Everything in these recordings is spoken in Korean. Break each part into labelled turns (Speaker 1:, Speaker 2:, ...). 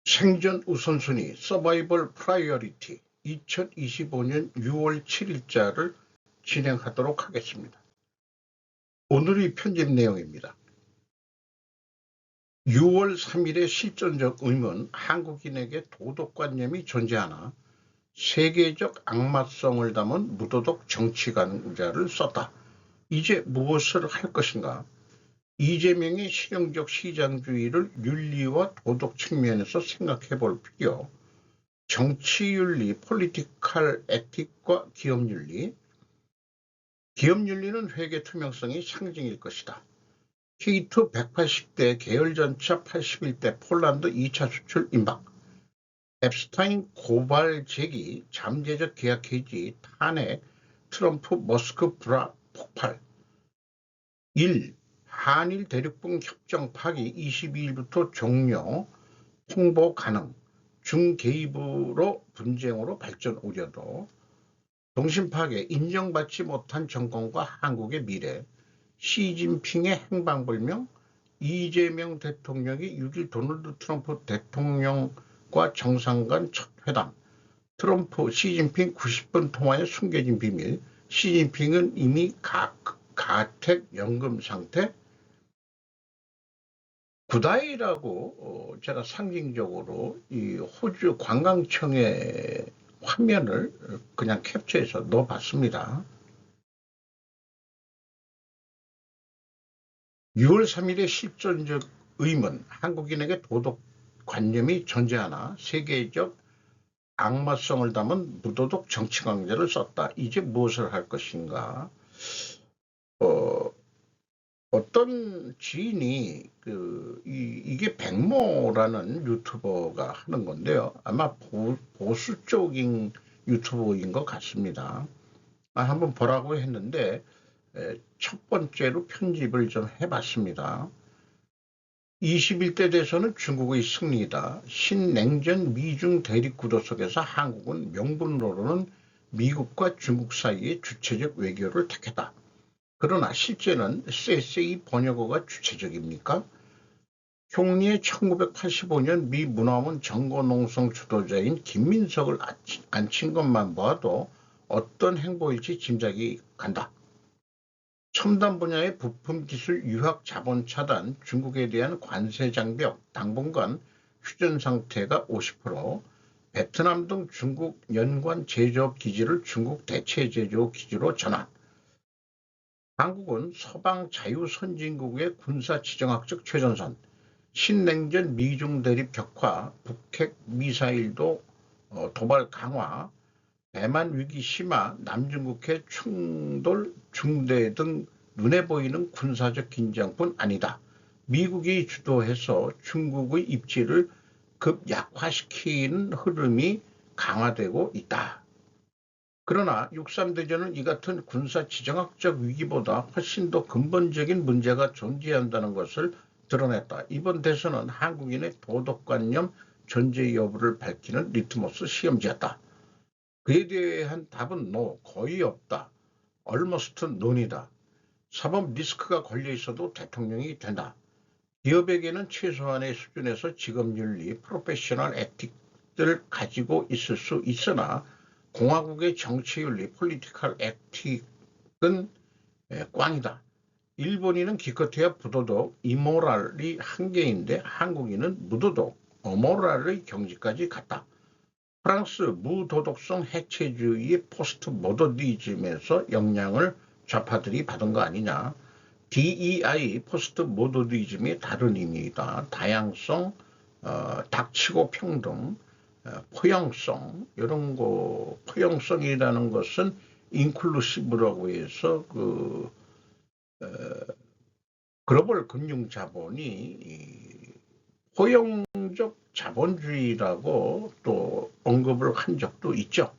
Speaker 1: 생존 우선순위 서바이벌 프라이어리티 2025년 6월 7일자를 진행하도록 하겠습니다. 오늘의 편집 내용입니다. 6월 3일의 실존적 의문, 한국인에게 도덕관념이 존재하나 세계적 악마성을 담은 무도덕 정치강자를 썼다. 이제 무엇을 할 것인가? 이재명의 실용적 시장주의를 윤리와 도덕 측면에서 생각해 볼 필요, 정치윤리, 폴리티컬 에틱과 기업윤리. 기업윤리는 회계 투명성의 상징일 것이다. K2 180대 계열전차 81대 폴란드 2차 수출 임박. 앱스타인 고발 제기, 잠재적 계약 해지, 탄핵, 트럼프 머스크 브라 폭발. 1. 한일 대륙붕 협정 파기 22일부터 종료, 통보 가능, 중개입으로 분쟁으로 발전 우려도. 동심 파괴, 인정받지 못한 정권과 한국의 미래, 시진핑의 행방불명, 이재명 대통령이 6일 도널드 트럼프 대통령과 정상 간 첫 회담, 트럼프, 시진핑 90분 통화의 숨겨진 비밀, 시진핑은 이미 가택 연금 상태. 구다이라고 제가 상징적으로 이 호주 관광청의 화면을 그냥 캡처해서 넣어봤습니다. 6월 3일의 실존적 의문, 한국인에게 도덕관념이 존재하나 세계적 악마성을 담은 무도덕 정치강자를 썼다. 이제 무엇을 할 것인가? 어떤 지인이 이게 백모라는 유튜버가 하는 건데요. 아마 보수 쪽인 유튜버인 것 같습니다. 한번 보라고 했는데 첫 번째로 편집을 좀 해봤습니다. 21대 대선은 중국의 승리다. 신냉전 미중 대립 구도 속에서 한국은 명분으로는 미국과 중국 사이의 주체적 외교를 택했다. 그러나 실제는 세세이 번역어가 주체적입니까? 총리의 1985년 미 문화원 정거농성 주도자인 김민석을 앉힌 것만 봐도 어떤 행보일지 짐작이 간다. 첨단 분야의 부품 기술 유학 자본 차단, 중국에 대한 관세 장벽, 당분간 휴전 상태가 50%, 베트남 등 중국 연관 제조업 기지를 중국 대체 제조업 기지로 전환. 한국은 서방 자유선진국의 군사지정학적 최전선, 신냉전 미중 대립 격화, 북핵 미사일도 도발 강화, 대만 위기 심화, 남중국해 충돌 중대 등 눈에 보이는 군사적 긴장뿐 아니다. 미국이 주도해서 중국의 입지를 급 약화시키는 흐름이 강화되고 있다. 그러나 6.3대전은 이 같은 군사지정학적 위기보다 훨씬 더 근본적인 문제가 존재한다는 것을 드러냈다. 이번 대선은 한국인의 도덕관념 존재 여부를 밝히는 리트머스 시험지였다. 그에 대한 답은 거의 없다. almost none이다. 사법 리스크가 걸려 있어도 대통령이 된다. 기업에게는 최소한의 수준에서 직업윤리, 프로페셔널 에틱을 가지고 있을 수 있으나 공화국의 정치윤리, 폴리티컬 에틱은 꽝이다. 일본인은 기껏해야 부도덕, 이모랄이 한계인데 한국인은 무도덕, 어모랄의 경지까지 갔다. 프랑스 무도덕성 해체주의의 포스트 모더니즘에서 영향을 좌파들이 받은 거 아니냐. DEI 포스트 모더니즘의 다른 의미이다. 다양성, 닥치고 평등, 포용성, 이런 거, 포용성이라는 것은 인클루시브라고 해서 글로벌 금융 자본이 포용적 자본주의라고 또 언급을 한 적도 있죠.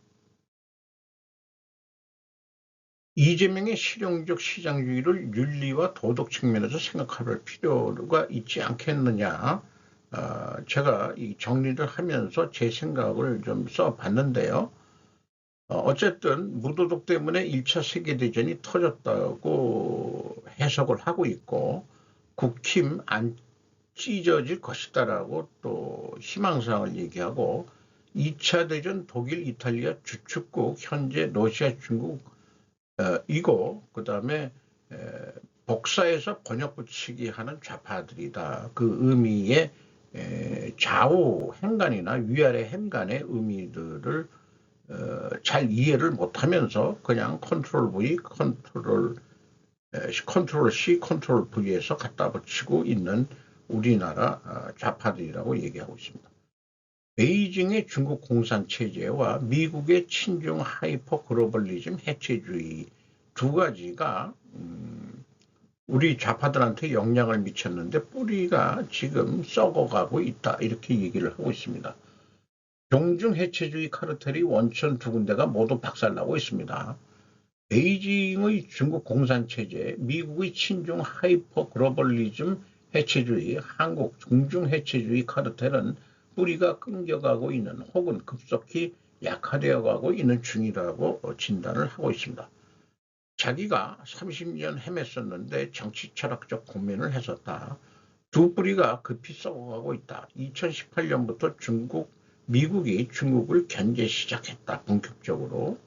Speaker 1: 이재명의 실용적 시장주의를 윤리와 도덕 측면에서 생각할 필요가 있지 않겠느냐. 제가 이 정리를 하면서 제 생각을 좀 써봤는데요. 어쨌든 무도덕 때문에 1차 세계대전이 터졌다고 해석을 하고 있고 국힘 찢어질 것이다라고 또 희망사항을 얘기하고 2차 대전 독일, 이탈리아 주축국, 현재 러시아, 중국 이고 그다음에 복사해서 번역 붙이기 하는 좌파들이다. 그 의미의 좌우 행간이나 위아래 행간의 의미들을 잘 이해를 못하면서 그냥 컨트롤 V, 컨트롤 C, 컨트롤 V에서 갖다 붙이고 있는 우리나라 좌파들이라고 얘기하고 있습니다. 베이징의 중국 공산 체제와 미국의 친중 하이퍼 글로벌리즘 해체주의 두 가지가 우리 좌파들한테 영향을 미쳤는데 뿌리가 지금 썩어가고 있다 이렇게 얘기를 하고 있습니다. 경중 해체주의 카르텔이 원천 두 군데가 모두 박살나고 있습니다. 베이징의 중국 공산체제, 미국의 친중 하이퍼 글로벌리즘 해체주의, 한국 중중 해체주의 카르텔은 뿌리가 끊겨가고 있는 혹은 급속히 약화되어 가고 있는 중이라고 진단을 하고 있습니다. 자기가 30년 헤맸었는데 정치 철학적 고민을 했었다. 두 뿌리가 급히 썩어가고 있다. 2018년부터 미국이 중국을 견제 시작했다. 본격적으로.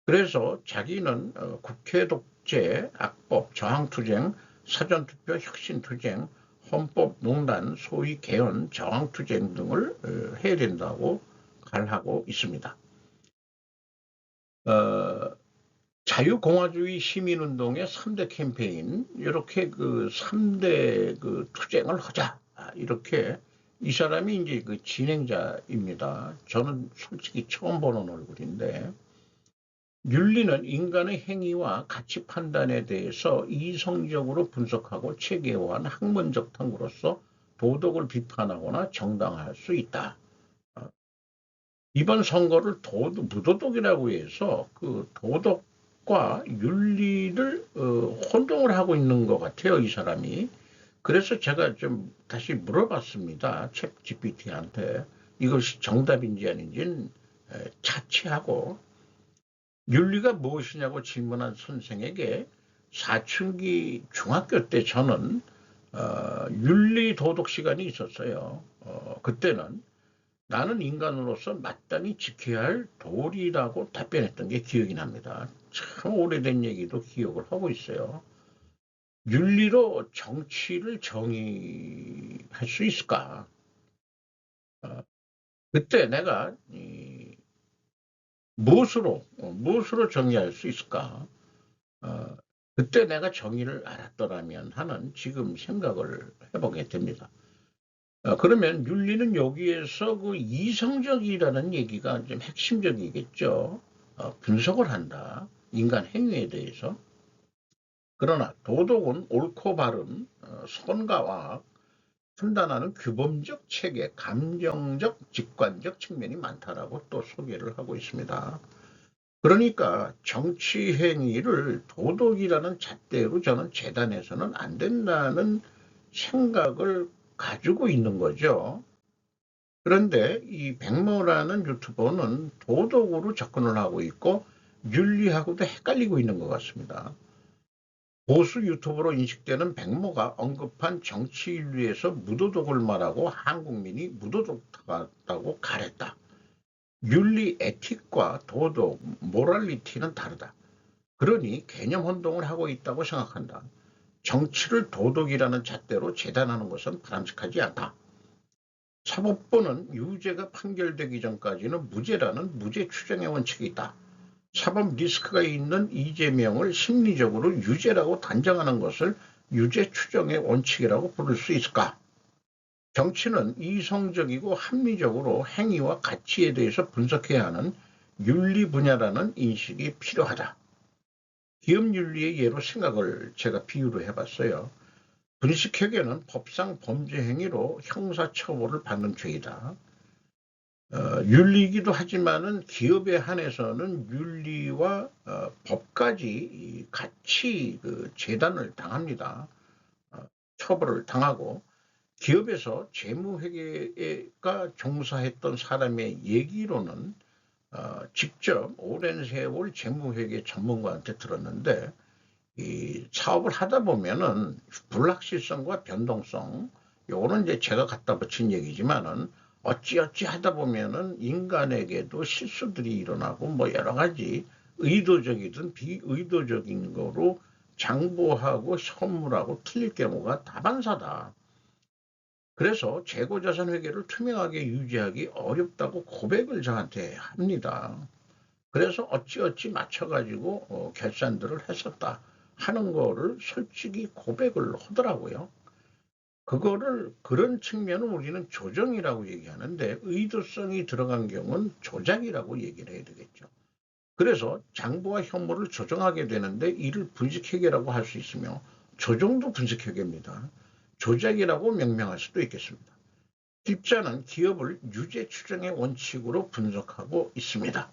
Speaker 1: 그래서 자기는 국회 독재, 악법, 저항투쟁, 사전투표, 혁신투쟁, 헌법농단, 소위 개헌, 저항투쟁 등을 해야 된다고 갈하고 있습니다. 자유공화주의 시민운동의 3대 캠페인, 이렇게 그 3대 그 투쟁을 하자. 이렇게 이 사람이 이제 그 진행자입니다. 저는 솔직히 처음 보는 얼굴인데, 윤리는 인간의 행위와 가치 판단에 대해서 이성적으로 분석하고 체계화한 학문적 탐구로서 도덕을 비판하거나 정당화할 수 있다. 이번 선거를 무도덕이라고 해서 그 도덕과 윤리를 혼동을 하고 있는 것 같아요, 이 사람이. 그래서 제가 좀 다시 물어봤습니다, 챗 GPT한테. 이것이 정답인지 아닌지는 차치하고 윤리가 무엇이냐고 질문한 선생에게 사춘기 중학교 때 저는 윤리 도덕 시간이 있었어요. 그때는 나는 인간으로서 마땅히 지켜야 할 도리라고 답변했던 게 기억이 납니다. 참 오래된 얘기도 기억을 하고 있어요. 윤리로 정치를 정의할 수 있을까? 그때 내가 무엇으로 정의할 수 있을까? 그때 내가 정의를 알았더라면 하는 지금 생각을 해보게 됩니다. 그러면 윤리는 여기에서 그 이성적이라는 얘기가 좀 핵심적이겠죠. 분석을 한다. 인간 행위에 대해서. 그러나 도덕은 옳고 바름, 선과 악, 판단하는 규범적 체계, 감정적, 직관적 측면이 많다라고 또 소개를 하고 있습니다. 그러니까 정치 행위를 도덕이라는 잣대로 저는 재단해서는 안 된다는 생각을 가지고 있는 거죠. 그런데 이 백모라는 유튜버는 도덕으로 접근을 하고 있고 윤리하고도 헷갈리고 있는 것 같습니다. 보수 유튜버로 인식되는 백모가 언급한 정치 윤리에서 무도덕을 말하고 한국민이 무도덕하다고 가랬다. 윤리, 에틱과 도덕, 모랄리티는 다르다. 그러니 개념 혼동을 하고 있다고 생각한다. 정치를 도덕이라는 잣대로 재단하는 것은 바람직하지 않다. 사법부는 유죄가 판결되기 전까지는 무죄라는 무죄 추정의 원칙이 있다. 사법 리스크가 있는 이재명을 심리적으로 유죄라고 단정하는 것을 유죄 추정의 원칙이라고 부를 수 있을까? 정치는 이성적이고 합리적으로 행위와 가치에 대해서 분석해야 하는 윤리 분야라는 인식이 필요하다. 기업윤리의 예로 생각을 제가 비유로 해봤어요. 분식회계는 법상 범죄 행위로 형사처벌을 받는 죄이다. 윤리이기도 하지만은 기업에 한해서는 윤리와 법까지 같이 그 재단을 당합니다. 처벌을 당하고 기업에서 재무회계가 종사했던 사람의 얘기로는 직접 오랜 세월 재무회계 전문가한테 들었는데 이 사업을 하다 보면은 불확실성과 변동성, 요거는 이제 제가 갖다 붙인 얘기지만은 어찌어찌 하다 보면은 인간에게도 실수들이 일어나고 뭐 여러 가지 의도적이든 비의도적인 거로 장부하고 선물하고 틀릴 경우가 다반사다. 그래서 재고자산 회계를 투명하게 유지하기 어렵다고 고백을 저한테 합니다. 그래서 어찌어찌 맞춰가지고 결산들을 했었다 하는 거를 솔직히 고백을 하더라고요. 그거를 그런 측면은 우리는 조정이라고 얘기하는데 의도성이 들어간 경우는 조작이라고 얘기를 해야 되겠죠. 그래서 장부와 현물을 조정하게 되는데 이를 분식회계라고 할 수 있으며 조정도 분식회계입니다. 조작이라고 명명할 수도 있겠습니다. 입자는 기업을 유죄 추정의 원칙으로 분석하고 있습니다.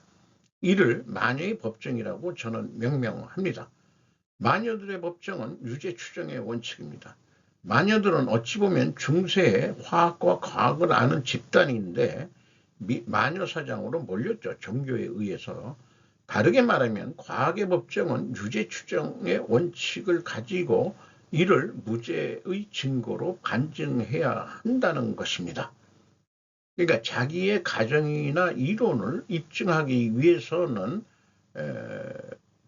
Speaker 1: 이를 마녀의 법정이라고 저는 명명합니다. 마녀들의 법정은 유죄 추정의 원칙입니다. 마녀들은 어찌 보면 중세에 화학과 과학을 아는 집단인데 마녀 사장으로 몰렸죠. 종교에 의해서. 다르게 말하면 과학의 법정은 유죄 추정의 원칙을 가지고 이를 무죄의 증거로 반증해야 한다는 것입니다. 그러니까 자기의 가정이나 이론을 입증하기 위해서는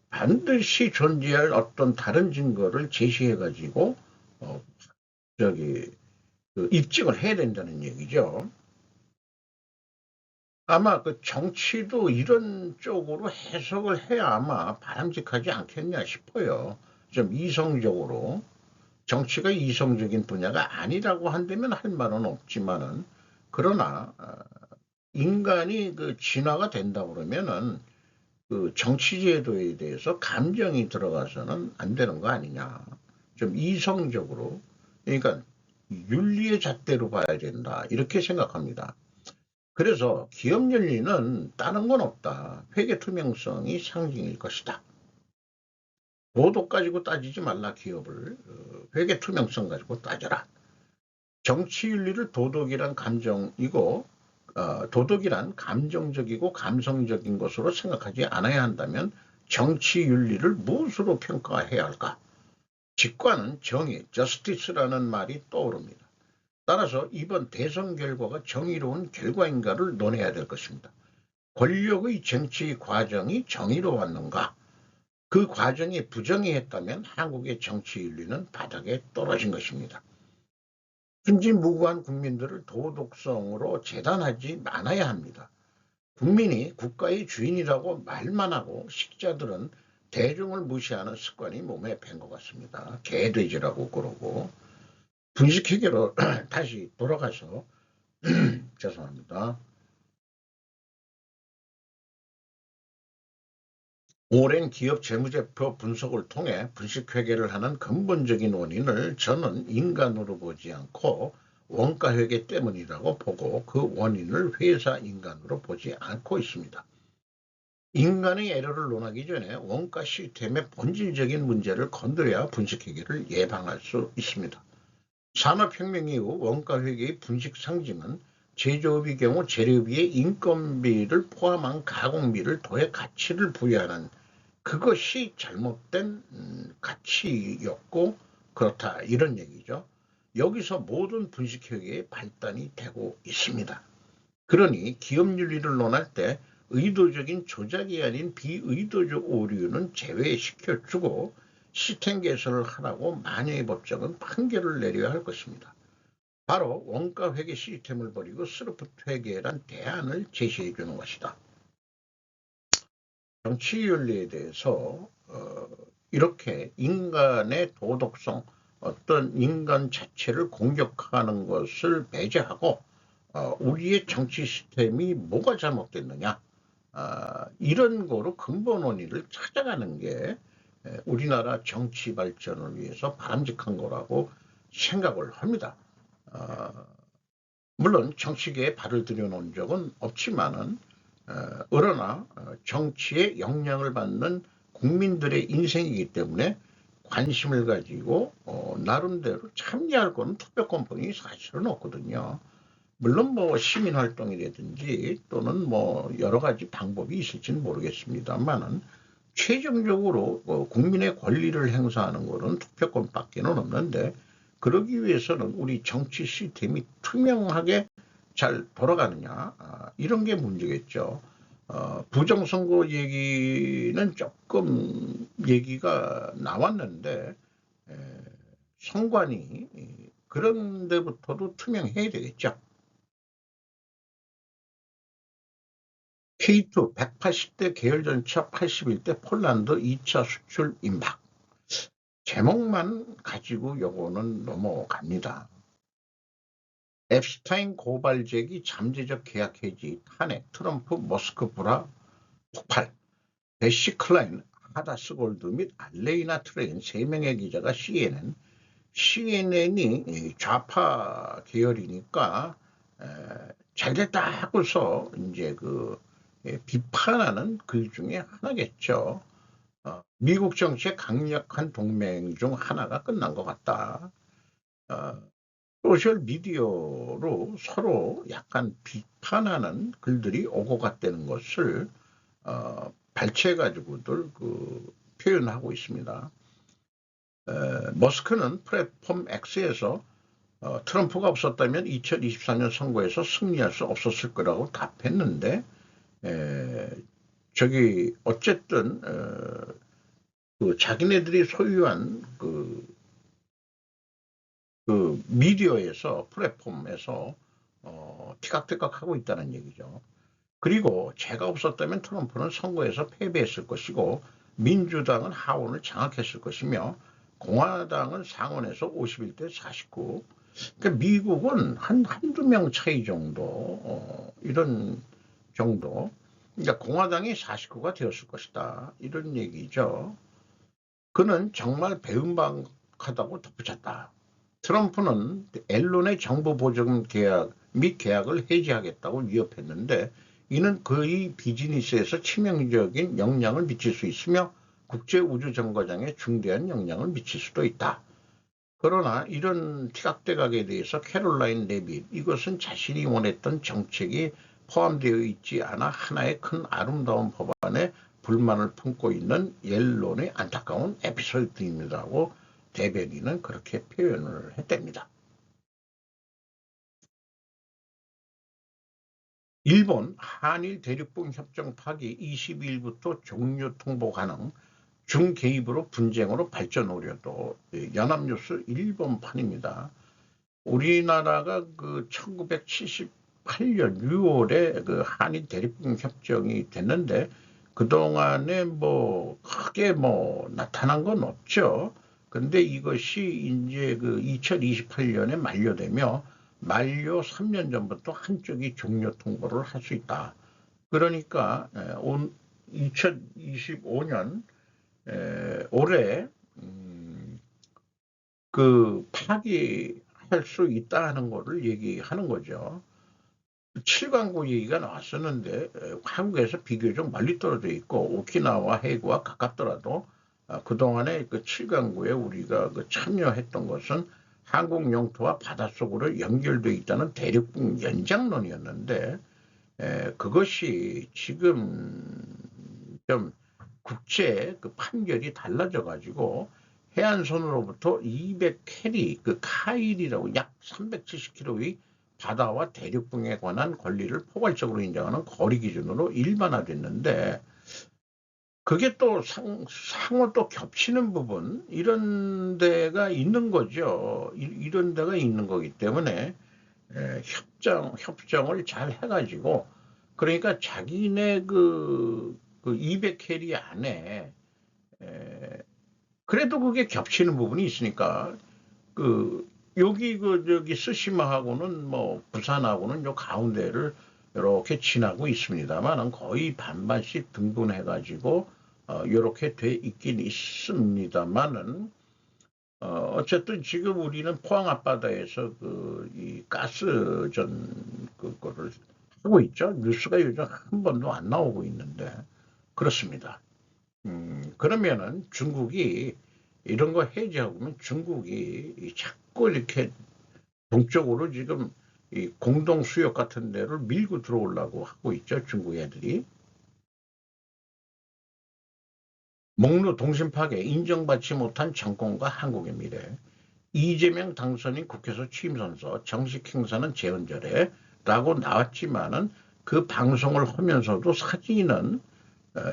Speaker 1: 반드시 존재할 어떤 다른 증거를 제시해 가지고 입증을 해야 된다는 얘기죠. 아마 그 정치도 이런 쪽으로 해석을 해야 아마 바람직하지 않겠냐 싶어요. 좀 이성적으로. 정치가 이성적인 분야가 아니라고 한다면 할 말은 없지만은, 그러나 인간이 그 진화가 된다 그러면은 그 정치 제도에 대해서 감정이 들어가서는 안 되는 거 아니냐. 좀 이성적으로, 그러니까 윤리의 잣대로 봐야 된다 이렇게 생각합니다. 그래서 기업 윤리는 다른 건 없다. 회계 투명성이 상징일 것이다. 도덕 가지고 따지지 말라. 기업을 회계 투명성 가지고 따져라. 정치 윤리를 도덕이란 감정이고 도덕이란 감정적이고 감성적인 것으로 생각하지 않아야 한다면 정치 윤리를 무엇으로 평가해야 할까? 직관은 정의, justice라는 말이 떠오릅니다. 따라서 이번 대선 결과가 정의로운 결과인가를 논해야 될 것입니다. 권력의 정치 과정이 정의로웠는가? 그 과정이 부정의했다면 한국의 정치 윤리는 바닥에 떨어진 것입니다. 순진무구한 국민들을 도덕성으로 재단하지 말아야 합니다. 국민이 국가의 주인이라고 말만 하고 식자들은 대중을 무시하는 습관이 몸에 밴 것 같습니다. 개돼지라고 그러고. 분식회계로 다시 돌아가서 죄송합니다. 오랜 기업 재무제표 분석을 통해 분식회계를 하는 근본적인 원인을 저는 인간으로 보지 않고 원가회계 때문이라고 보고 그 원인을 회사 인간으로 보지 않고 있습니다. 인간의 에러를 논하기 전에 원가 시스템의 본질적인 문제를 건드려야 분식회계를 예방할 수 있습니다. 산업혁명 이후 원가회계의 분식 상징은 제조업의 경우 재료비에 인건비를 포함한 가공비를 더해 가치를 부여하는 그것이 잘못된 가치였고 그렇다 이런 얘기죠. 여기서 모든 분식회계의 발단이 되고 있습니다. 그러니 기업윤리를 논할 때 의도적인 조작이 아닌 비의도적 오류는 제외시켜주고 시스템 개선을 하라고 마녀의 법정은 판결을 내려야 할 것입니다. 바로 원가 회계 시스템을 버리고 스로프 회계란 대안을 제시해 주는 것이다. 정치 윤리에 대해서 이렇게 인간의 도덕성, 어떤 인간 자체를 공격하는 것을 배제하고 우리의 정치 시스템이 뭐가 잘못됐느냐, 이런 거로 근본 원인을 찾아가는 게 우리나라 정치 발전을 위해서 바람직한 거라고 생각을 합니다. 물론 정치계에 발을 들여놓은 적은 없지만은 그러나 정치에 영향을 받는 국민들의 인생이기 때문에 관심을 가지고 나름대로 참여할 거는 투표권뿐이 사실은 없거든요. 물론 뭐 시민활동이라든지 또는 뭐 여러 가지 방법이 있을지는 모르겠습니다만은 최종적으로 국민의 권리를 행사하는 것은 투표권밖에는 없는데 그러기 위해서는 우리 정치 시스템이 투명하게 잘 돌아가느냐, 이런 게 문제겠죠. 부정선거 얘기는 조금 얘기가 나왔는데 선관위 그런 데부터도 투명해야 되겠죠. K2 180대 계열전차 81대 폴란드 2차 수출 임박. 제목만 가지고 요거는 넘어갑니다. 앱스타인 고발제기 잠재적 계약 해지 탄핵 트럼프 머스크 불화 폭발. 배시 클라인 하다스 골드 및 알레이나 트레인 3명의 기자가 CNN이 좌파 계열이니까 잘됐다 하고서 이제 비판하는 글 중에 하나겠죠. 미국 정치의 강력한 동맹 중 하나가 끝난 것 같다. 소셜 미디어로 서로 약간 비판하는 글들이 오고 갔다는 것을 발췌해가지고들 표현하고 있습니다. 머스크는 플랫폼 X에서 트럼프가 없었다면 2024년 선거에서 승리할 수 없었을 거라고 답했는데 어쨌든 자기네들이 소유한 미디어에서 플랫폼에서 티각티각 하고 있다는 얘기죠. 그리고 제가 없었다면 트럼프는 선거에서 패배했을 것이고 민주당은 하원을 장악했을 것이며 공화당은 상원에서 51대 49. 그러니까 미국은 한두 명 차이 정도, 이런 정도. 그러니까 공화당이 49가 되었을 것이다. 이런 얘기죠. 그는 정말 배은박하다고 덧붙였다. 트럼프는 앨런의 정부 보조금 계약 및 계약을 해지하겠다고 위협했는데 이는 그의 비즈니스에서 치명적인 영향을 미칠 수 있으며 국제우주정거장에 중대한 영향을 미칠 수도 있다. 그러나 이런 티각대각에 대해서 캐롤라인 레빗, 이것은 자신이 원했던 정책이 포함되어 있지 않아 하나의 큰 아름다운 법안에 불만을 품고 있는 옐론의 안타까운 에피소드입니다라고 대변인은 그렇게 표현을 했답니다. 일본 한일 대륙붕 협정 파기 22일부터 종료 통보 가능, 중개입으로 분쟁으로 발전 우려도. 연합뉴스 일본판입니다. 우리나라가 1978년 6월에 한일 대륙붕 협정이 됐는데 그동안에 크게 나타난 건 없죠. 근데 이것이 이제 2028년에 만료되며 만료 3년 전부터 한쪽이 종료 통보를 할 수 있다. 그러니까 2025년 올해 파기할 수 있다는 것을 얘기하는 거죠. 7강국 얘기가 나왔었는데 한국에서 비교적 멀리 떨어져 있고 오키나와 해구와 가깝더라도 그동안에 7강국에 우리가 참여했던 것은 한국 영토와 바닷속으로 연결되어 있다는 대륙붕 연장론이었는데 그것이 지금 좀 국제 판결이 달라져 가지고 해안선으로부터 200캐리 카일이라고 약 370km의 바다와 대륙붕에 관한 권리를 포괄적으로 인정하는 거리 기준으로 일반화됐는데 그게 또 상호 또 겹치는 부분 이런 데가 있는 거죠. 이런 데가 있는 거기 때문에 협정을 잘 해가지고 그러니까 자기네 200캐리 안에 그래도 그게 겹치는 부분이 있으니까 여기 저기 스시마하고는 부산하고는 요 가운데를 이렇게 지나고 있습니다만 거의 반반씩 등분해가지고 이렇게 돼 있긴 있습니다만은 어쨌든 지금 우리는 포항 앞바다에서 이 가스전 그거를 하고 있죠. 뉴스가 요즘 한 번도 안 나오고 있는데 그렇습니다. 그러면은 중국이 이런 거 해제하고 면 중국이 자꾸 이렇게 동쪽으로 지금 이 공동 수역 같은 데를 밀고 들어오려고 하고 있죠. 중국 애들이. 목로 동심 파괴 인정받지 못한 정권과 한국의 미래. 이재명 당선인 국회의원 취임선서 정식 행사는 재헌절에 라고 나왔지만은 그 방송을 하면서도 사진은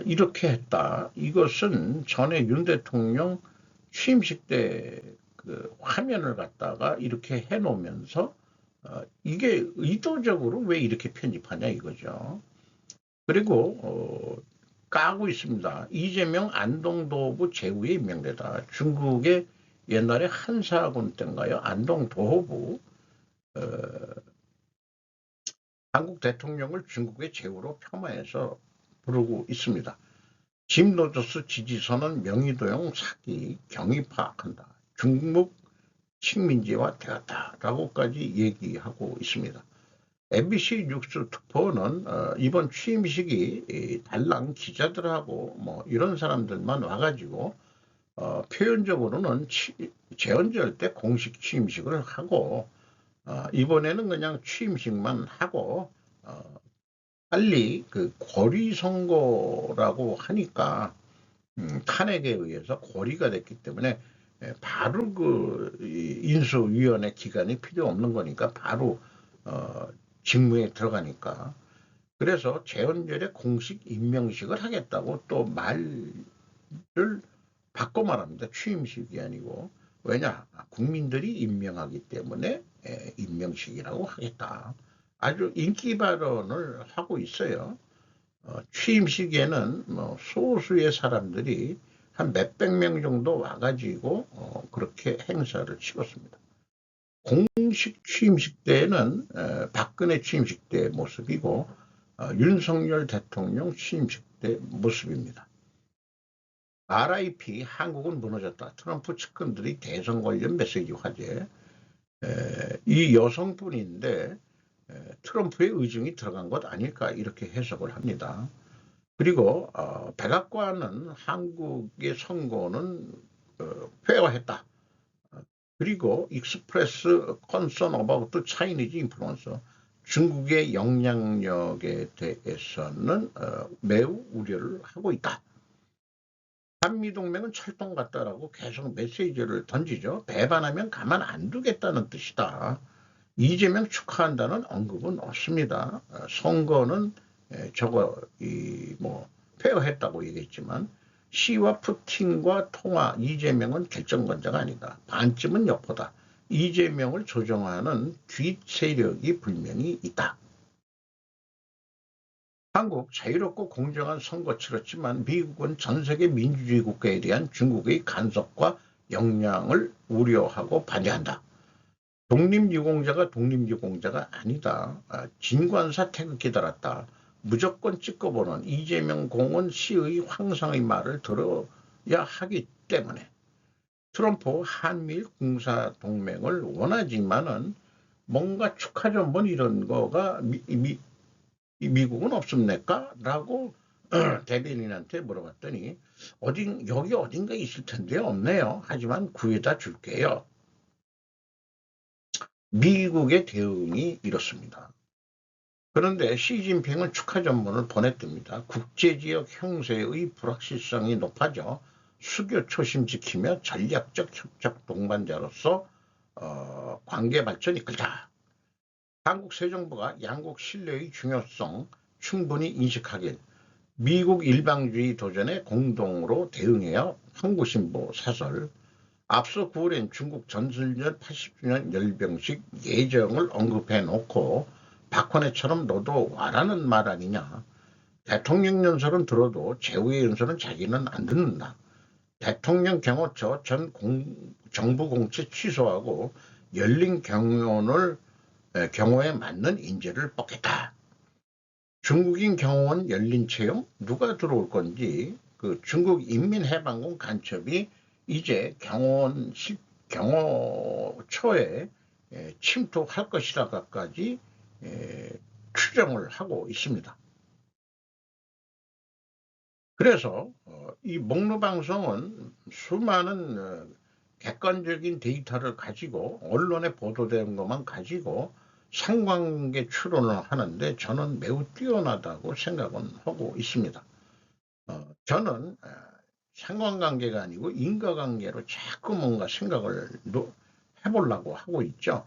Speaker 1: 이렇게 했다. 이것은 전에 윤 대통령 취임식 때 그 화면을 갖다가 이렇게 해놓으면서 이게 의도적으로 왜 이렇게 편집하냐 이거죠. 그리고 까고 있습니다. 이재명 안동도호부 제후에 임명되다. 중국의 옛날에 한사군 때인가요? 안동도호부 한국 대통령을 중국의 제후로 폄하해서 부르고 있습니다. 짐 로저스 지지선은 명의도용 사기 경위 파악한다. 중국 식민지와 되었다라고까지 얘기하고 있습니다. MBC 뉴스 투포는 이번 취임식이 달랑 기자들하고 뭐 이런 사람들만 와가지고 표현적으로는 재헌절 때 공식 취임식을 하고 이번에는 그냥 취임식만 하고 빨리 그 고리 선거라고 하니까 탄핵에 의해서 고리가 됐기 때문에 바로 그 인수위원회 기간이 필요 없는 거니까 바로 직무에 들어가니까 그래서 재헌절에 공식 임명식을 하겠다고 또 말을 바꿔 말합니다. 취임식이 아니고 왜냐 국민들이 임명하기 때문에 임명식이라고 하겠다. 아주 인기 발언을 하고 있어요. 취임식에는 뭐 소수의 사람들이 한 몇백 명 정도 와가지고 그렇게 행사를 치렀습니다. 공식 취임식 때는 박근혜 취임식 때 모습이고 윤석열 대통령 취임식 때 모습입니다. RIP 한국은 무너졌다. 트럼프 측근들이 대선 관련 메시지 화제. 이 여성분인데 트럼프의 의중이 들어간 것 아닐까 이렇게 해석을 합니다. 그리고 백악관은 한국의 선거는 회화했다. 그리고 익스프레스 컨선 어바우트 차이니즈 인플루언서 중국의 영향력에 대해서는 매우 우려를 하고 있다. 한미동맹은 철통 같다라고 계속 메시지를 던지죠. 배반하면 가만 안 두겠다는 뜻이다. 이재명 축하한다는 언급은 없습니다. 선거는 저거 뭐 폐허했다고 얘기했지만 시와 푸틴과 통화 이재명은 결정권자가 아니다. 반쯤은 여포다. 이재명을 조정하는 뒷세력이 분명히 있다. 한국 자유롭고 공정한 선거 치렀지만 미국은 전세계 민주주의 국가에 대한 중국의 간섭과 영향을 우려하고 반대한다. 독립유공자가 독립유공자가 아니다. 진관사 태극기 달았다. 무조건 찍어보는 이재명 공원 시의 황상의 말을 들어야 하기 때문에 트럼프 한미일 군사동맹을 원하지만은 뭔가 축하전문 이런 거가 미국은 없습니까? 라고 대변인한테 물어봤더니 여기 어딘가 있을 텐데 없네요. 하지만 구해다 줄게요. 미국의 대응이 이렇습니다. 그런데 시진핑은 축하 전문을 보냈답니다. 국제지역 형세의 불확실성이 높아져 수교 초심 지키며 전략적 협작 동반자로서 관계 발전이 이끌자. 한국 새 정부가 양국 신뢰의 중요성 충분히 인식하길 미국 일방주의 도전에 공동으로 대응해야 황구신보 사설 앞서 9월엔 중국 전술전 80주년 열병식 예정을 언급해놓고 박헌혜처럼 너도 와라는 말 아니냐. 대통령 연설은 들어도 제후의 연설은 자기는 안 듣는다. 대통령 경호처 전 정부 공채 취소하고 열린 경호에 맞는 인재를 뽑겠다. 중국인 경호원 열린 채용 누가 들어올 건지 그 중국 인민해방군 간첩이 이제 경호처에 침투할 것이라까지 추정을 하고 있습니다. 그래서 이 목루방송은 수많은 객관적인 데이터를 가지고 언론에 보도된 것만 가지고 상관관계 추론을 하는데 저는 매우 뛰어나다고 생각은 하고 있습니다. 저는 상관관계가 아니고 인과관계로 자꾸 뭔가 생각을 해보려고 하고 있죠.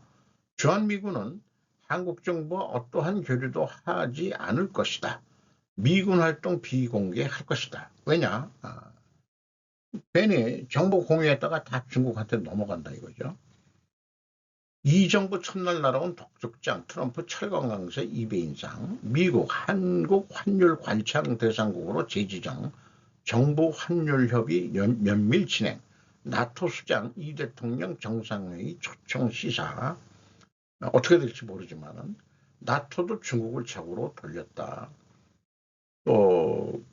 Speaker 1: 주한미군은 한국 정부와 어떠한 교류도 하지 않을 것이다. 미군 활동 비공개할 것이다. 왜냐? 괜히 정보 공유했다가 다 중국한테 넘어간다 이거죠. 이 정부 첫날 날아온 독촉장 트럼프 철강 강세 2배 인상, 미국 한국 환율 관찰 대상국으로 재지정, 정부 환율 협의 면밀 진행, 나토 수장 이 대통령 정상회의 초청 시사. 어떻게 될지 모르지만 나토도 중국을 적으로 돌렸다. 또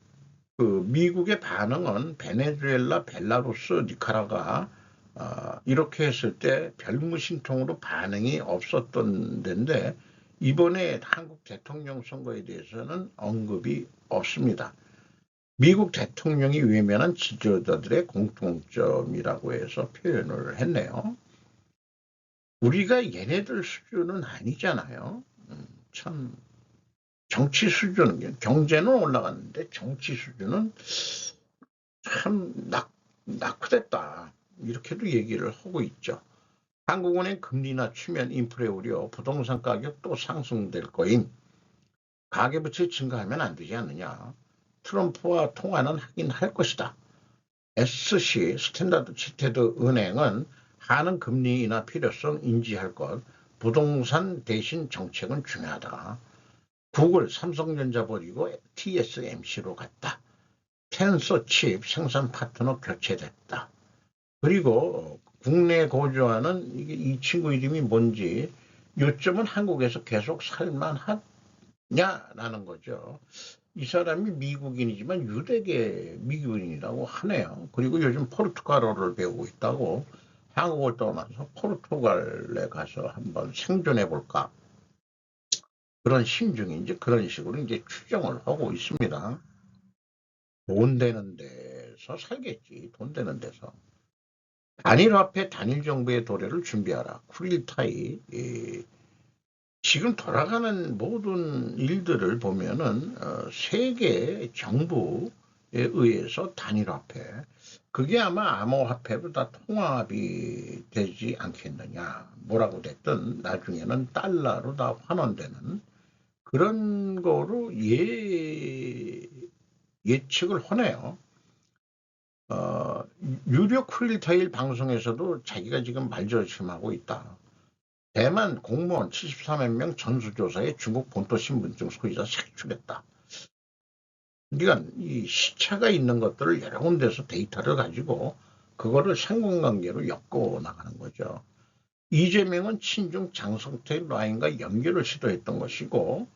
Speaker 1: 그 미국의 반응은 베네수엘라, 벨라루스, 니카라과 이렇게 했을 때 별무신통으로 반응이 없었던 데인데 이번에 한국 대통령 선거에 대해서는 언급이 없습니다. 미국 대통령이 외면한 지지자들의 공통점이라고 해서 표현을 했네요. 우리가 얘네들 수준은 아니잖아요. 참 정치 수준은 경제는 올라갔는데 정치 수준은 참 낙후됐다. 이렇게도 얘기를 하고 있죠. 한국은행 금리 낮추면 인플레 우려, 부동산 가격 또 상승될 거임. 가계부채 증가하면 안 되지 않느냐. 트럼프와 통화는 하긴 할 것이다. SC 스탠다드 차테드 은행은 하는 금리 인하 필요성 인지할 것, 부동산 대신 정책은 중요하다. 구글, 삼성전자 버리고 TSMC로 갔다. 텐서 칩 생산 파트너 교체됐다. 그리고 국내에 거주하는 이 친구 이름이 뭔지 요점은 한국에서 계속 살만하냐라는 거죠. 이 사람이 미국인이지만 유대계 미국인이라고 하네요. 그리고 요즘 포르투갈어를 배우고 있다고 한국을 떠나서 포르투갈에 가서 한번 생존해 볼까 그런 심중인지 그런 식으로 이제 추정을 하고 있습니다. 돈 되는 데서 살겠지. 돈 되는 데서. 단일화폐 단일정부의 도래를 준비하라. 쿠릴타이. 지금 돌아가는 모든 일들을 보면은 세계 정부에 의해서 단일화폐. 그게 아마 암호화폐보다 통합이 되지 않겠느냐. 뭐라고 됐든 나중에는 달러로 다 환원되는 그런 거로 예측을 하네요. 유료 쿠릴타일 방송에서도 자기가 지금 말조심하고 있다. 대만 공무원 73만 명 전수조사에 중국 본토 신분증 소유자 색출했다. 그러니까 이 시차가 있는 것들을 여러 군데서 데이터를 가지고 그거를 상관관계로 엮어 나가는 거죠. 이재명은 친중 장성태 라인과 연결을 시도했던 것이고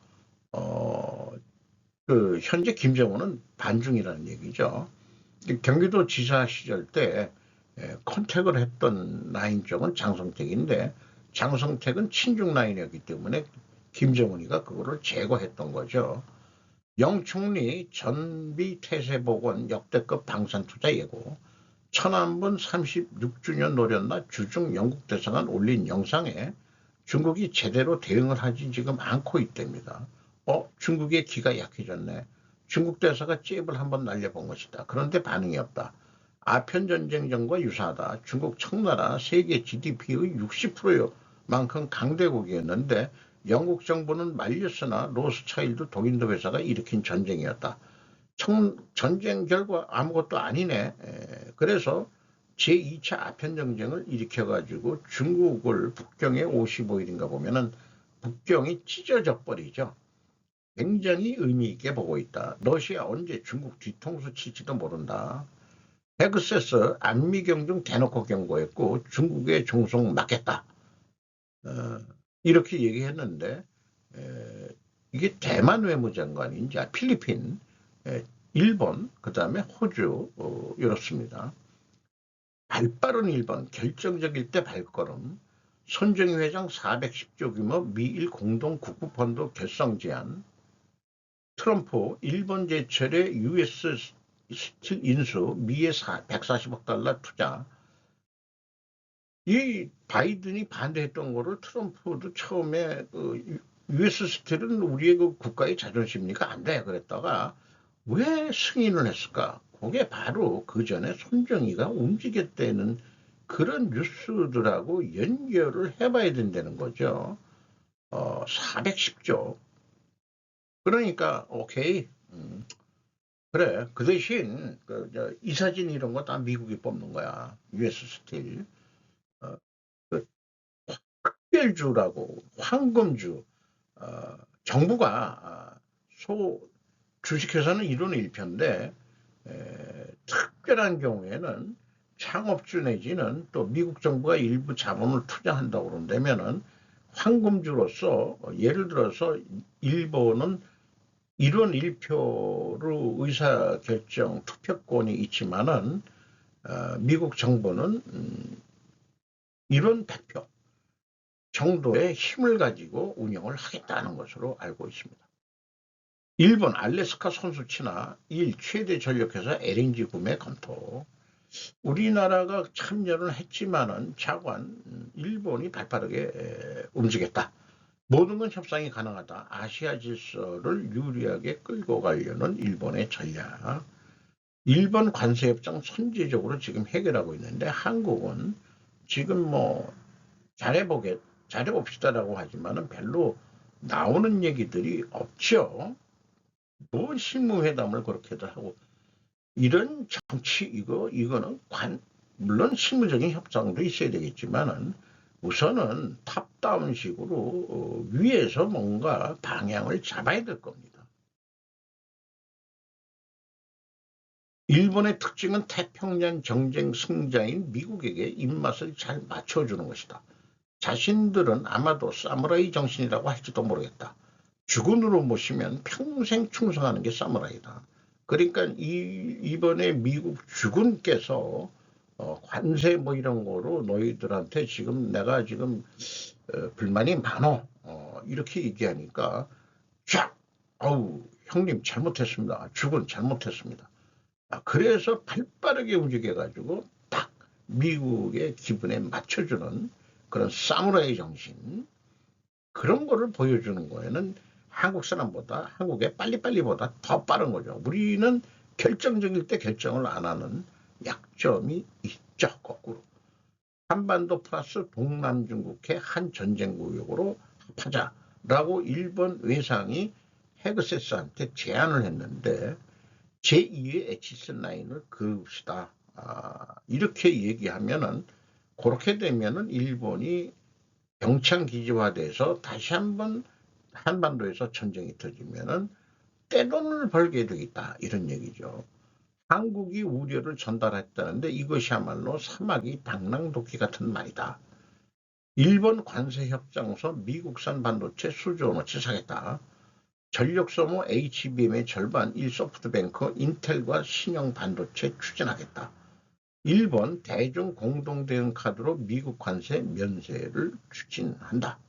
Speaker 1: 그 현재 김정은은 반중이라는 얘기죠. 경기도 지사 시절 때 컨택을 했던 라인 쪽은 장성택인데 장성택은 친중 라인이었기 때문에 김정은이가 그거를 제거했던 거죠. 영총리 전비 태세복원 역대급 방산투자 예고, 천안분 36주년 노련날 주중 영국대사관 올린 영상에 중국이 제대로 대응을 하지 지금 않고 있답니다. 중국의 기가 약해졌네. 중국 대사가 잽을 한번 날려본 것이다. 그런데 반응이 없다. 아편전쟁 전과 유사하다. 중국 청나라 세계 GDP의 60%만큼 강대국이었는데 영국 정부는 말렸으나 로스차일드 독일도 회사가 일으킨 전쟁이었다. 전쟁 결과 아무것도 아니네. 그래서 제2차 아편전쟁을 일으켜가지고 중국을 북경에 55일인가 보면은 북경이 찢어져 버리죠. 굉장히 의미 있게 보고 있다. 러시아 언제 중국 뒤통수 칠지도 모른다. 페그세스 안미경 중 대놓고 경고했고 중국의 종속 막겠다. 이렇게 얘기했는데 이게 대만 외무장관인지 필리핀, 일본, 그 다음에 호주 이렇습니다. 발빠른 일본, 결정적일 때 발걸음, 손정희 회장 410조 규모 미일 공동 국부펀드 결성 제안, 트럼프 일본 제철의 US 스틸 인수, 미에 140억 달러 투자. 이 바이든이 반대했던 거를 트럼프도 처음에 US 스틸은 우리의 그 국가의 자존심이니까 안 돼 그랬다가 왜 승인을 했을까? 그게 바로 그 전에 손정희가 움직였다는 그런 뉴스들하고 연결을 해봐야 된다는 거죠. 410조. 그러니까 오케이. 그래. 그 대신 이 사진 이런 거 다 미국이 뽑는 거야. US 스틸. 어, 그 특별주라고 황금주. 정부가 주식회사는 이론 일편인데 특별한 경우에는 창업주 내지는 또 미국 정부가 일부 자본을 투자한다고 그런다면은 황금주로서 예를 들어서 일본은 1원 1표로 의사결정 투표권이 있지만은 미국 정부는 1원 100표 정도의 힘을 가지고 운영을 하겠다는 것으로 알고 있습니다. 일본 알래스카 선수치나 일 최대 전력회사 LNG 구매 검토. 우리나라가 참여를 했지만은 차관 일본이 발빠르게 움직였다. 모든 건 협상이 가능하다. 아시아 질서를 유리하게 끌고 가려는 일본의 전략. 일본 관세협정 선제적으로 지금 해결하고 있는데 한국은 지금 뭐 잘해봅시다라고 하지만은 별로 나오는 얘기들이 없죠. 뭔 실무회담을 그렇게들 하고 이런 정치 이거는 물론 실무적인 협상도 있어야 되겠지만은 우선은 탑다운식으로 위에서 뭔가 방향을 잡아야 될 겁니다. 일본의 특징은 태평양 정쟁 승자인 미국에게 입맛을 잘 맞춰주는 것이다. 자신들은 아마도 사무라이 정신이라고 할지도 모르겠다. 주군으로 모시면 평생 충성하는 게 사무라이다. 그러니까 이번에 미국 주군께서 관세 뭐 이런 거로 너희들한테 지금 내가 지금 불만이 많어. 이렇게 얘기하니까 쫙 아우 형님 잘못했습니다. 주군 잘못했습니다. 그래서 발빠르게 움직여가지고 딱 미국의 기분에 맞춰주는 그런 사무라이 정신 그런 거를 보여주는 거에는 한국 사람보다 한국의 빨리빨리보다 더 빠른 거죠. 우리는 결정적일 때 결정을 안 하는 약점이 있죠. 거꾸로. 한반도 플러스 동남중국해 한 전쟁구역으로 합하자라고 일본 외상이 헤그세스한테 제안을 했는데 제2의 에치슨 라인을 그읍시다. 이렇게 얘기하면은 그렇게 되면은 일본이 병창기지화돼서 다시 한번 한반도에서 전쟁이 터지면은 떼돈을 벌게 되겠다 이런 얘기죠. 한국이 우려를 전달했다는데 이것이야말로 사마귀 방랑도끼 같은 말이다. 일본 관세협정서 미국산 반도체 수조원어치 사겠다. 전력 소모 HBM의 절반 1소프트뱅크 인텔과 신형 반도체 추진하겠다. 일본 대중 공동대응 카드로 미국 관세 면세를 추진한다.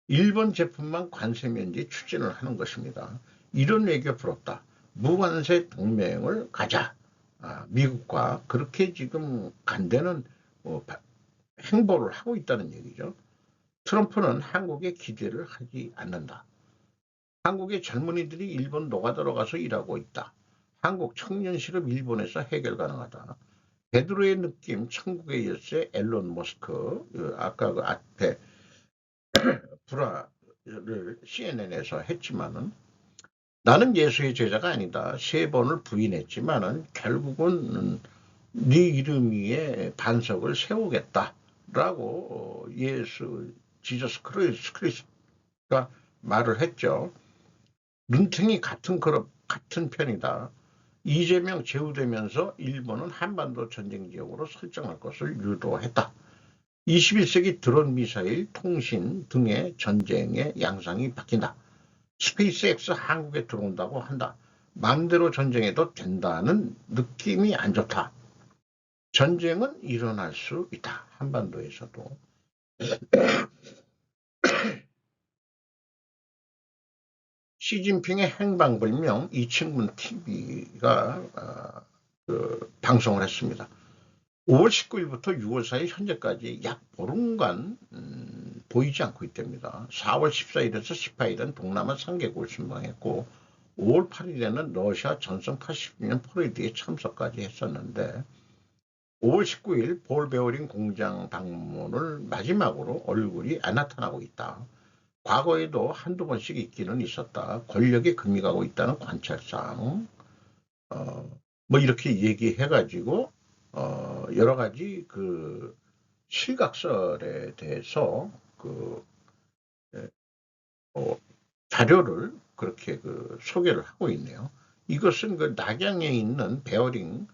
Speaker 1: 일본 제품만 관세 면제 추진을 하는 것입니다. 이런 외교 부럽다. 무관세 동맹을 가자. 미국과 그렇게 지금 간대는 행보를 하고 있다는 얘기죠. 트럼프는 한국에 기대를 하지 않는다. 한국의 젊은이들이 일본 노가다로 가서 일하고 있다. 한국 청년 실업 일본에서 해결 가능하다. 베드로의 느낌 천국의 열쇠 앨런 머스크 아까 그 앞에 불화를 CNN에서 했지만은 나는 예수의 제자가 아니다. 3번을 부인했지만은 결국은 네 이름 위에 반석을 세우겠다라고 예수 지저스 크리스가 말을 했죠. 눈탱이 같은 편이다. 이재명 제후되면서 일본은 한반도 전쟁 지역으로 설정할 것을 유도했다. 21세기 드론 미사일, 통신 등의 전쟁의 양상이 바뀐다. 스페이스X 한국에 들어온다고 한다. 마음대로 전쟁해도 된다는 느낌이 안 좋다. 전쟁은 일어날 수 있다. 한반도에서도. 시진핑의 행방불명 이층근 TV가 방송을 했습니다. 5월 19일부터 6월 4일 현재까지 약 보름간 보이지 않고 있답니다. 4월 14일에서 18일은 동남아 3개국을 순방했고 5월 8일에는 러시아 전성 80주년 퍼레이드에 참석까지 했었는데 5월 19일 볼 베어링 공장 방문을 마지막으로 얼굴이 안 나타나고 있다. 과거에도 한두 번씩 있기는 있었다. 권력이 금이 가고 있다는 관찰상. 뭐 이렇게 얘기해가지고 여러 가지 그 실각설에 대해서 그 자료를 그렇게 그 소개를 하고 있네요. 이것은 그 낙양에 있는 베어링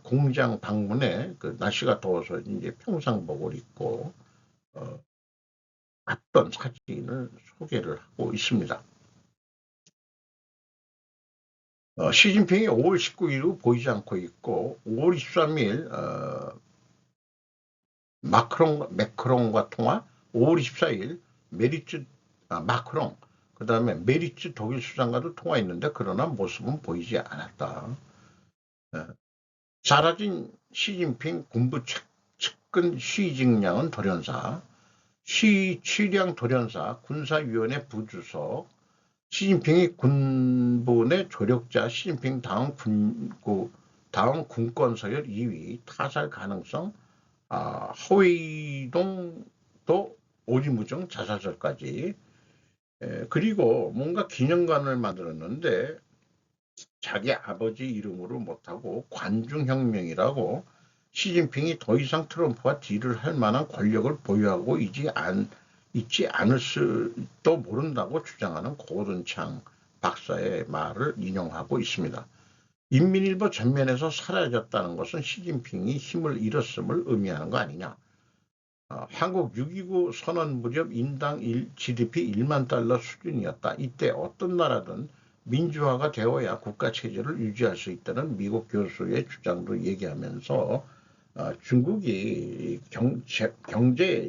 Speaker 1: 공장 방문에 그 날씨가 더워서 이제 평상복을 입고 갔던 사진을 소개를 하고 있습니다. 시진핑이 5월 19일 후 보이지 않고 있고 5월 23일 마크롱과 통화, 5월 24일 마크롱, 그 다음에 메리츠 독일 수장과도 통화했는데 그러나 모습은 보이지 않았다. 사라진 시진핑 군부 측근 시징량은 돌연사, 취량 돌연사 군사위원회 부주석, 시진핑이 군부의 조력자, 시진핑 다음 군권 서열 2위, 타살 가능성, 허웨이동도 오지무중 자살설까지. 그리고 뭔가 기념관을 만들었는데 자기 아버지 이름으로 못하고 관중혁명이라고 시진핑이 더 이상 트럼프와 딜을 할 만한 권력을 보유하고 있지 않을 수도 모른다고 주장하는 고든창 박사의 말을 인용하고 있습니다. 인민일보 전면에서 사라졌다는 것은 시진핑이 힘을 잃었음을 의미하는 거 아니냐. 한국 6.29 선언 무렵 인당 GDP 1만 달러 수준이었다. 이때 어떤 나라든 민주화가 되어야 국가체제를 유지할 수 있다는 미국 교수의 주장도 얘기하면서 중국이 경제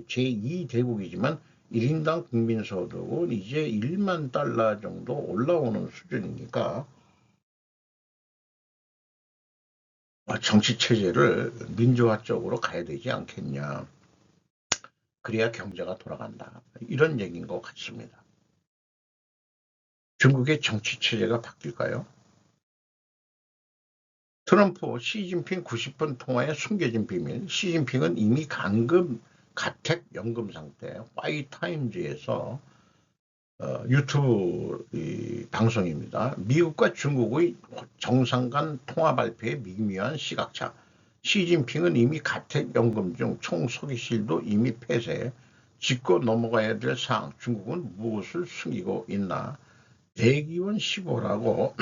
Speaker 1: 제2대국이지만 1인당 국민소득은 이제 1만 달러 정도 올라오는 수준이니까 정치체제를 민주화 쪽으로 가야 되지 않겠냐. 그래야 경제가 돌아간다. 이런 얘기인 것 같습니다. 중국의 정치체제가 바뀔까요? 트럼프, 시진핑 90분 통화의 숨겨진 비밀. 시진핑은 이미 가택연금 상태. 화이타임즈에서 유튜브 방송입니다. 미국과 중국의 정상 간 통화 발표에 미묘한 시각차. 시진핑은 이미 가택연금 중 총서기실도 이미 폐쇄. 짚고 넘어가야 될 사항. 중국은 무엇을 숨기고 있나. 대기원 15라고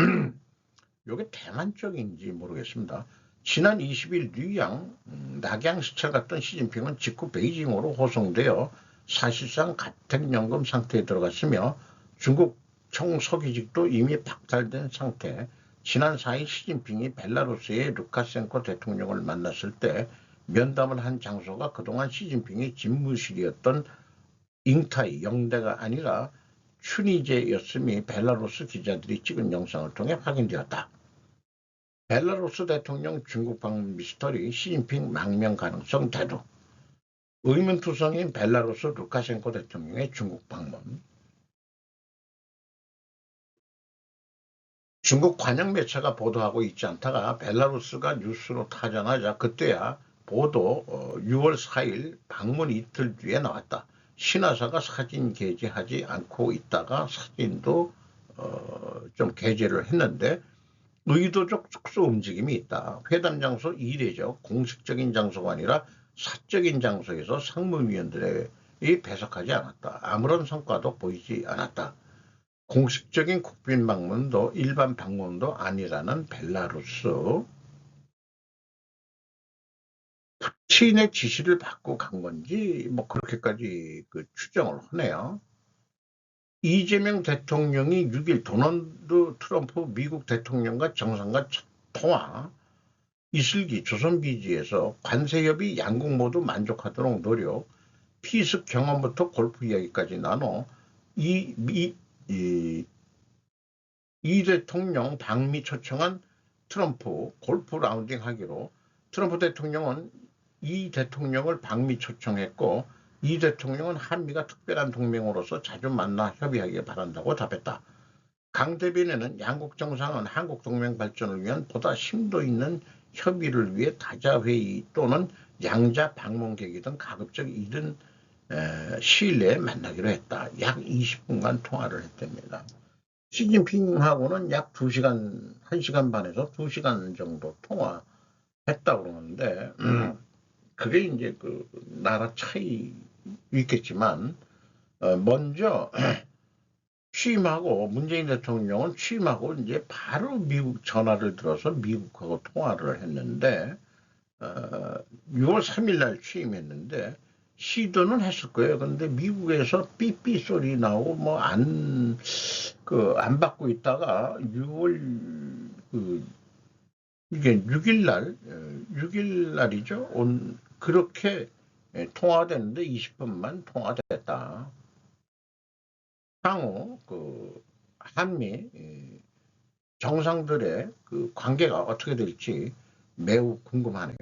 Speaker 1: 이게 대만 쪽인지 모르겠습니다. 지난 20일 뉴양 낙양 시찰 갔던 시진핑은 직후 베이징으로 호송되어 사실상 가택연금 상태에 들어갔으며 중국 총서기직도 이미 박탈된 상태. 지난 4일 시진핑이 벨라루스의 루카센코 대통령을 만났을 때 면담을 한 장소가 그동안 시진핑의 집무실이었던 잉타이 영대가 아니라 춘이제였음이 벨라루스 기자들이 찍은 영상을 통해 확인되었다. 벨라루스 대통령 중국 방문 미스터리, 시진핑 망명 가능성 대두. 의문투성인 벨라루스 루카셴코 대통령의 중국 방문. 중국 관영 매체가 보도하고 있지 않다가 벨라루스가 뉴스로 타전하자 그때야 보도 6월 4일 방문 이틀 뒤에 나왔다. 신화사가 사진 게재하지 않고 있다가 사진도 좀 게재를 했는데 의도적 축소 움직임이 있다. 회담 장소 이례적 공식적인 장소가 아니라 사적인 장소에서 상무위원들이 배석하지 않았다. 아무런 성과도 보이지 않았다. 공식적인 국빈 방문도 일반 방문도 아니라는 벨라루스. 푸틴의 지시를 받고 간 건지 뭐 그렇게까지 그 추정을 하네요. 이재명 대통령이 6일 도널드 트럼프 미국 대통령과 정상과 통화. 이슬기 조선비지에서 관세협의 양국 모두 만족하도록 노력. 피습 경험부터 골프 이야기까지 나눠 이 대통령 방미 초청한 트럼프 골프 라운딩 하기로. 트럼프 대통령은 이 대통령을 방미 초청했고 이 대통령은 한미가 특별한 동맹으로서 자주 만나 협의하길 바란다고 답했다. 강 대변인은 양국 정상은 한국 동맹 발전을 위한 보다 심도 있는 협의를 위해 다자회의 또는 양자 방문 계획이든 가급적 이른 시일 내에 만나기로 했다. 약 20분간 통화를 했답니다. 시진핑하고는 약 2시간, 1시간 반에서 2시간 정도 통화했다고 그러는데, 그게 이제 그 나라 차이 있겠지만, 먼저 취임하고 문재인 대통령은 취임하고 이제 바로 미국 전화를 들어서 미국하고 통화를 했는데 6월 3일 날 취임했는데 시도는 했을 거예요. 그런데 미국에서 삐삐 소리 나오고 뭐 안 받고 있다가 6월 이게 6일 날이죠. 그렇게 통화됐는데 20분만 통화됐다. 향후 한미 정상들의 그 관계가 어떻게 될지 매우 궁금하네요.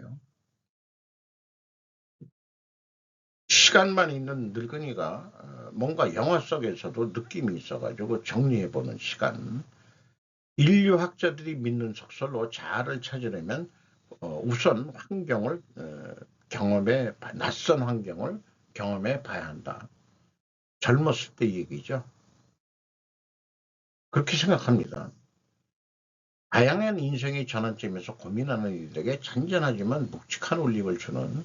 Speaker 1: 시간만 있는 늙은이가 뭔가 영화 속에서도 느낌이 있어가지고 정리해보는 시간. 인류학자들이 믿는 속설로 자아를 찾으려면 우선 낯선 환경을 경험해 봐야 한다. 젊었을 때 얘기죠. 그렇게 생각합니다. 다양한 인생의 전환점에서 고민하는 이들에게 잔잔하지만 묵직한 울림을 주는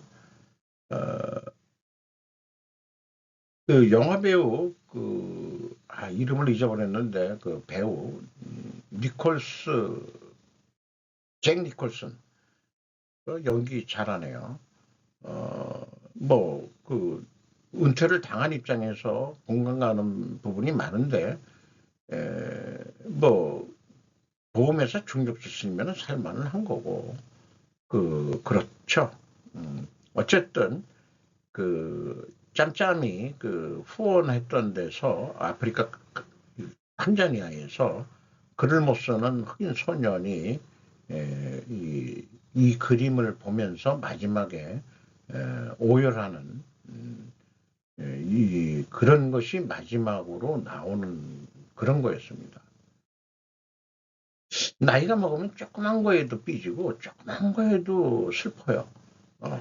Speaker 1: 그 영화배우 이름을 잊어버렸는데 그 배우 잭 니콜슨 연기 잘하네요. 은퇴를 당한 입장에서 공감 가는 부분이 많은데 보험회사 중급수 쓰면 살만은 한 거고 그렇죠. 어쨌든 짬짬이 후원했던 데서 아프리카 탄자니아에서 글을 못 쓰는 흑인 소년이 이 그림을 보면서 마지막에 오열하는 그런 것이 마지막으로 나오는 그런 거였습니다. 나이가 먹으면 조그만 거에도 삐지고 조그만 거에도 슬퍼요.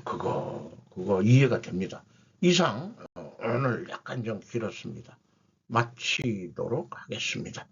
Speaker 1: 그거 이해가 됩니다. 이상 오늘 약간 좀 길었습니다. 마치도록 하겠습니다.